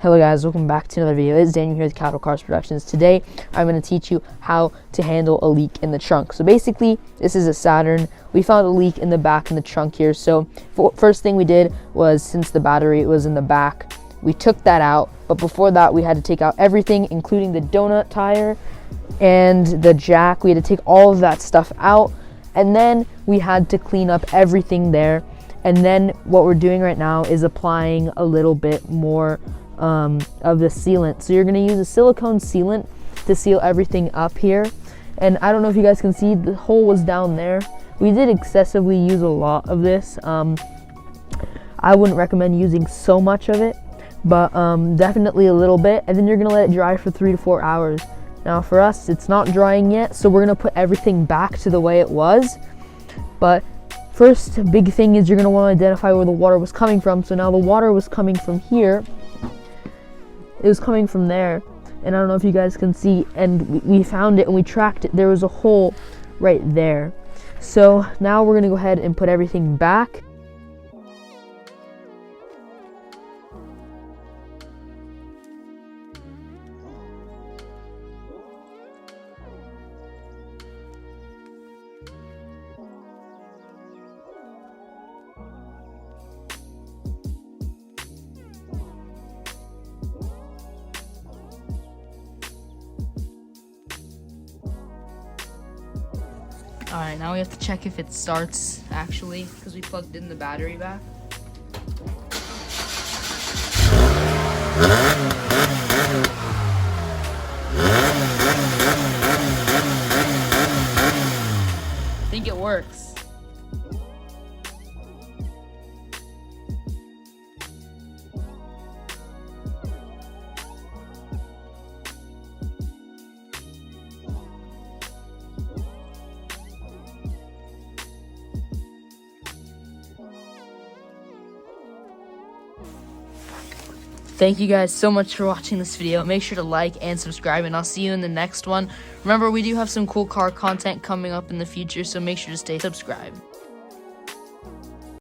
Hello guys, welcome back to another video. It's Daniel here with Cattle Cars Productions. Today I'm going to teach you how to handle a leak in the trunk. So basically, this is a Saturn. We found a leak in the back in the trunk here. So first thing we did was, since the battery was in the back, we took that out. But before that, we had to take out everything, including the donut tire and the jack. We had to take all of that stuff out, and then we had to clean up everything there. And then what we're doing right now is applying a little bit more of the sealant. So you're going to use a silicone sealant to seal everything up here. And I don't know if you guys can see, the hole was down there. We did excessively use a lot of this. I wouldn't recommend using so much of it, but definitely a little bit. And then you're going to let it dry for 3 to 4 hours. Now for us, it's not drying yet, so we're going to put everything back to the way it was. But first big thing is you're going to want to identify where the water was coming from. So now the water was coming from here. It was coming from there, and I don't know if you guys can see, and we found it and we tracked it. There was a hole right there. So now we're gonna go ahead and put everything back. Alright, now we have to check if it starts actually, because we plugged in the battery back. I think it works. Thank you guys so much for watching this video. Make sure to like and subscribe, and I'll see you in the next one. Remember, we do have some cool car content coming up in the future, so make sure to stay subscribed.